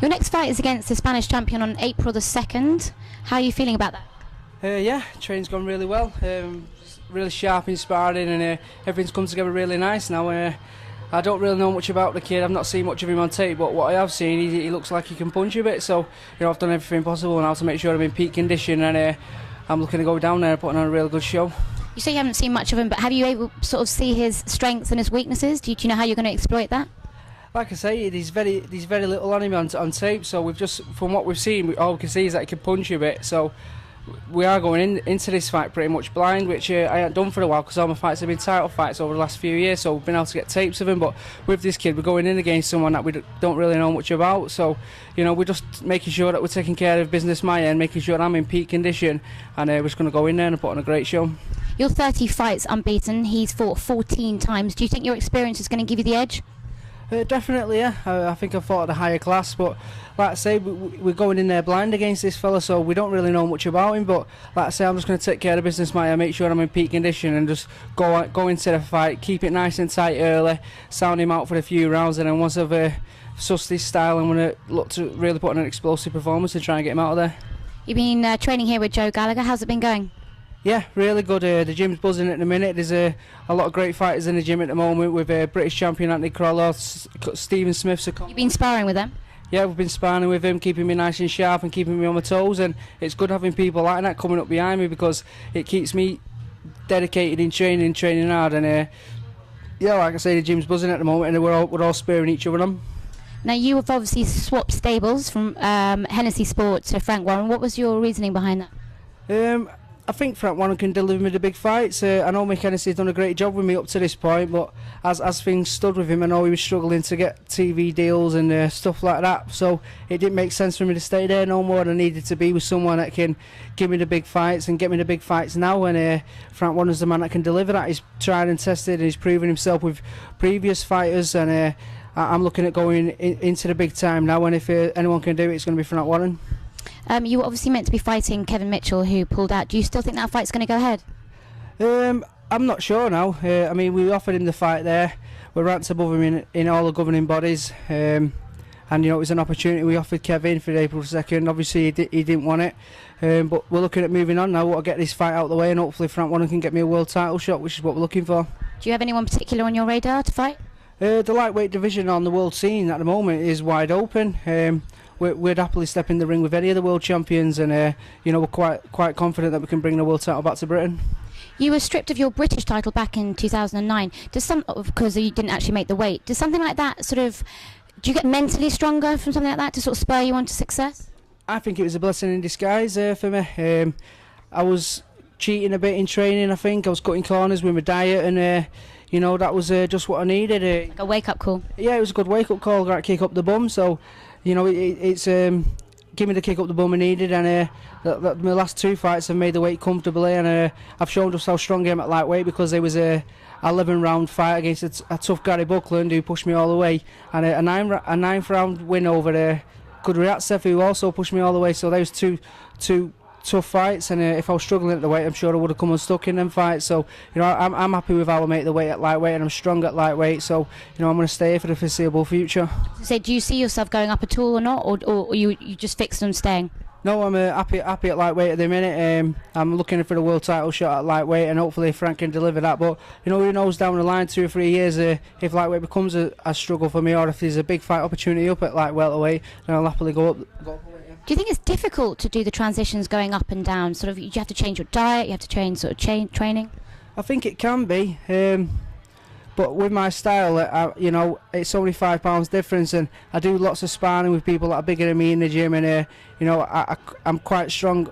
Your next fight is against the Spanish champion on April the 2nd. How are you feeling about that? Yeah, training's gone really well. Really sharp in sparring, and everything's come together really nice now. I don't really know much about the kid. I've not seen much of him on tape, but what I have seen, he looks like he can punch a bit. So, I've done everything possible now to make sure I'm in peak condition, and I'm looking to go down there and putting on a real good show. You say you haven't seen much of him, but have you able to sort of see his strengths and his weaknesses? Do you know how you're going to exploit that? Like I say, there's very little on him on tape. So from what we've seen, all we can see is that he can punch a bit. So we are going into this fight pretty much blind, which I haven't done for a while because all my fights have been title fights over the last few years, so we've been able to get tapes of him. But with this kid, we're going in against someone that we don't really know much about, so we're just making sure that we're taking care of business my end, making sure that I'm in peak condition, and we're just going to go in there and put on a great show. You're 30 fights unbeaten, he's fought 14 times. Do you think your experience is going to give you the edge? Definitely, yeah. I think I fought at a higher class, but like I say, we're going in there blind against this fella, so we don't really know much about him. But like I say, I'm just going to take care of business, mate. Make sure I'm in peak condition and just go into the fight, keep it nice and tight early, sound him out for a few rounds, and then once I've sussed his style, I'm going to look to really put on an explosive performance and try and get him out of there. You've been training here with Joe Gallagher. How's it been going? Yeah, really good. The gym's buzzing at the minute. There's a lot of great fighters in the gym at the moment with British champion Anthony Crowler, Stephen Smith's. You've been sparring with them? Yeah, we've been sparring with him, keeping me nice and sharp and keeping me on my toes, and it's good having people like that coming up behind me because it keeps me dedicated in training hard, and yeah, like I say, the gym's buzzing at the moment, and we're all spurring each other on. Now, you have obviously swapped stables from Hennessy Sport to Frank Warren. What was your reasoning behind that? I think Frank Warren can deliver me the big fights. I know Mick Hennessy's done a great job with me up to this point, but as things stood with him, I know he was struggling to get TV deals and stuff like that, so it didn't make sense for me to stay there no more, and I needed to be with someone that can give me the big fights and get me the big fights now, and Frank Warren's the man that can deliver that. He's tried and tested, and he's proven himself with previous fighters, and I'm looking at going into the big time now, and if anyone can do it, it's going to be Frank Warren. You were obviously meant to be fighting Kevin Mitchell, who pulled out. Do you still think that fight's going to go ahead? I'm not sure now. I mean, we offered him the fight there. We're ranked above him in all the governing bodies. And, it was an opportunity we offered Kevin for April 2nd. Obviously, he didn't want it. But we're looking at moving on now. We'll get this fight out of the way, and hopefully Frank Warren can get me a world title shot, which is what we're looking for. Do you have anyone particular on your radar to fight? The lightweight division on the world scene at the moment is wide open. We'd happily step in the ring with any of the world champions, and we're quite confident that we can bring the world title back to Britain. You were stripped of your British title back in 2009. Because you didn't actually make the weight. Does something like that do you get mentally stronger from something like that to sort of spur you on to success? I think it was a blessing in disguise for me. I was cheating a bit in training. I think I was cutting corners with my diet, and that was just what I needed. Like a wake-up call. Yeah, it was a good wake-up call. Right, kick up the bum. So. It's give me the kick up the bum I needed, and my last two fights have made the weight comfortably, and I've shown just how strong I am at lightweight because there was a 11-round fight against a tough Gary Buckland who pushed me all the way, and a ninth round win over Kudryatsev who also pushed me all the way. So there was two tough fights, and if I was struggling at the weight, I'm sure I would have come unstuck in them fights. So I'm happy with how I make the weight at lightweight, and I'm strong at lightweight, so I'm going to stay here for the foreseeable future. So do you see yourself going up at all or not, or you just fixed on staying? No, I'm happy at lightweight at the minute. I'm looking for the world title shot at lightweight, and hopefully Frank can deliver that. But who knows down the line, 2 or 3 years, if lightweight becomes a struggle for me, or if there's a big fight opportunity up at welterweight, then I'll happily go up. Do you think it's difficult to do the transitions going up and down? Sort of, you have to change your diet, you have to change training? I think it can be, but with my style, it's only £5 difference, and I do lots of sparring with people that are bigger than me in the gym, and I'm quite strong,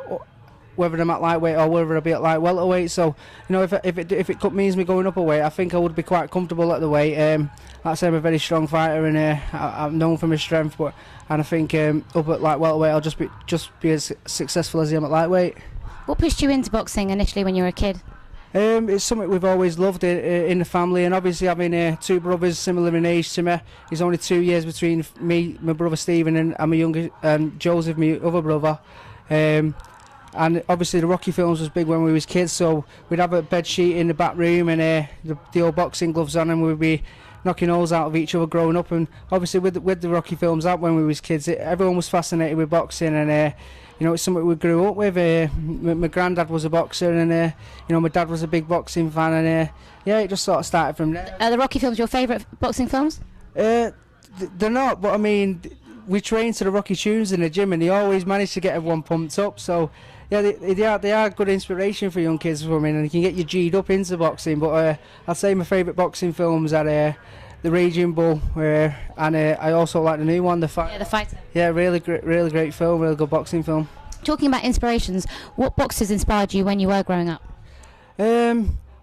whether I'm at lightweight or whether I'll be at welterweight. So if it means me going up a weight, I think I would be quite comfortable at the weight. Like I say, I'm a very strong fighter, and I'm known for my strength, and I think up at welterweight I'll just be as successful as I am at lightweight. What pushed you into boxing initially when you were a kid? It's something we've always loved in the family, and obviously having 2 brothers similar in age to me. There's only 2 years between me, my brother Stephen, and my younger Joseph, my other brother. And obviously the Rocky films was big when we was kids, so we'd have a bed sheet in the back room, and the old boxing gloves on, and we'd be knocking holes out of each other growing up. And obviously with the Rocky films out when we was kids, everyone was fascinated with boxing, and you know, it's something we grew up with. My granddad was a boxer, and you know, my dad was a big boxing fan, and yeah, it just sort of started from there. Are the Rocky films your favourite boxing films? They're not, but I mean, we train to the Rocky tunes in the gym, and they always manage to get everyone pumped up. So yeah, they are good inspiration for young kids for me, and they can get you G'd up into boxing. But I'd say my favourite boxing films are The Raging Bull, and I also like the new one, The Fighter. Yeah, The Fighter. Yeah, really great film, really good boxing film. Talking about inspirations, what boxers inspired you when you were growing up?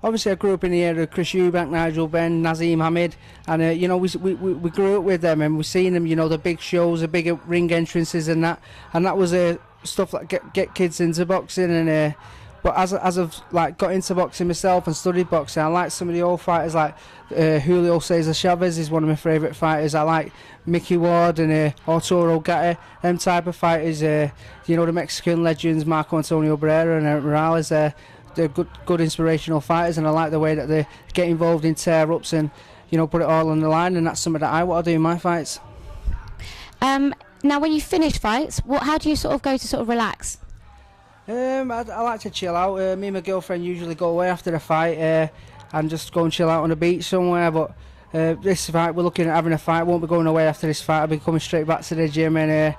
Obviously, I grew up in the era of Chris Eubank, Nigel Benn, Nazim Hamid, and you know, we grew up with them, and we've seen them. You know, the big shows, the bigger ring entrances, and that was stuff that get kids into boxing. And but as I've like got into boxing myself and studied boxing, I like some of the old fighters, like Julio Cesar Chavez is one of my favourite fighters. I like Mickey Ward and Arturo Gatti, them type of fighters. You know, the Mexican legends Marco Antonio Barrera and Morales. They're good inspirational fighters, and I like the way that they get involved in tear-ups and, you know, put it all on the line, and that's something that I want to do in my fights. Now, when you finish fights, how do you sort of go to sort of relax? I like to chill out. Me and my girlfriend usually go away after the fight and just go and chill out on the beach somewhere, but this fight, we're looking at having a fight. Won't be going away after this fight. I'll be coming straight back to the gym, and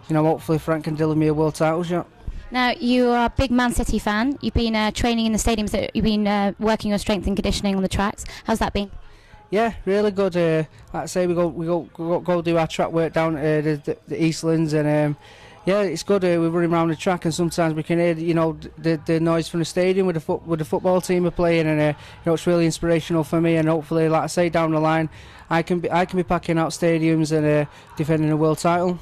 you know, hopefully Frank can deliver me a world title shot. Now, you are a big Man City fan. You've been training in the stadiums. You've been working your strength and conditioning on the tracks. How's that been? Yeah, really good. Like I say, we go do our track work down the Eastlands, and yeah, it's good. We're running around the track, and sometimes we can hear, you know, the noise from the stadium with the football team are playing, and you know, it's really inspirational for me. And hopefully, like I say, down the line, I can be packing out stadiums and defending a world title.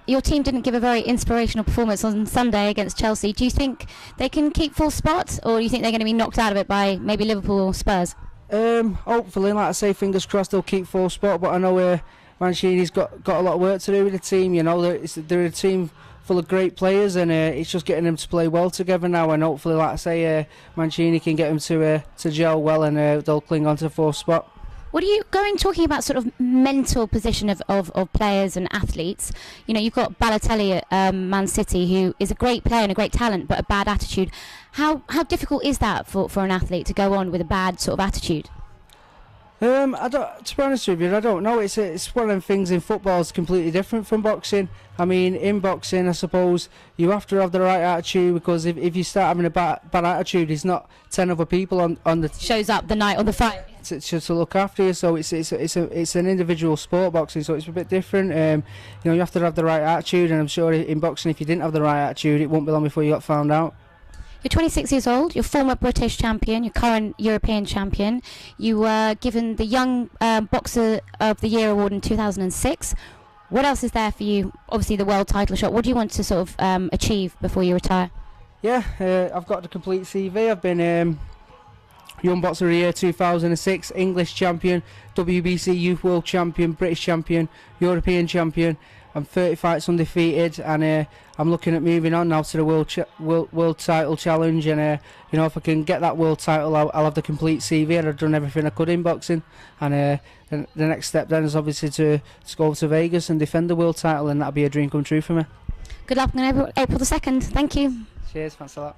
Your team didn't give a very inspirational performance on Sunday against Chelsea. Do you think they can keep full spot, or do you think they're going to be knocked out of it by maybe Liverpool or Spurs? Hopefully, like I say, fingers crossed they'll keep full spot. But I know Mancini's got a lot of work to do with the team. You know, they're a team full of great players, and it's just getting them to play well together now. And hopefully, like I say, Mancini can get them to gel well, and they'll cling on to the fourth spot. What are you talking about sort of mental position of players and athletes? You know, you've got Balotelli at Man City, who is a great player and a great talent, but a bad attitude. How difficult is that for an athlete to go on with a bad sort of attitude? To be honest with you, I don't know. It's one of them things in football is completely different from boxing. I mean, in boxing, I suppose you have to have the right attitude, because if you start having a bad attitude, it's not 10 other people on the shows up the night of the fight to look after you. So it's an individual sport, boxing. So it's a bit different. You know, you have to have the right attitude, and I'm sure in boxing, if you didn't have the right attitude, it won't be long before you got found out. You're 26 years old, you're former British champion, you're current European champion. You were given the Young Boxer of the Year award in 2006. What else is there for you? Obviously the world title shot. What do you want to sort of achieve before you retire? Yeah, I've got the complete CV. I've been Young Boxer of the Year 2006, English champion, WBC Youth World Champion, British champion, European champion. I'm 30 fights undefeated, and I'm looking at moving on now to the world title challenge. And you know, if I can get that world title, I'll have the complete CV, and I've done everything I could in boxing. And the next step then is obviously to go over to Vegas and defend the world title, and that'll be a dream come true for me. Good luck on April the 2nd. Thank you. Cheers, thanks a lot.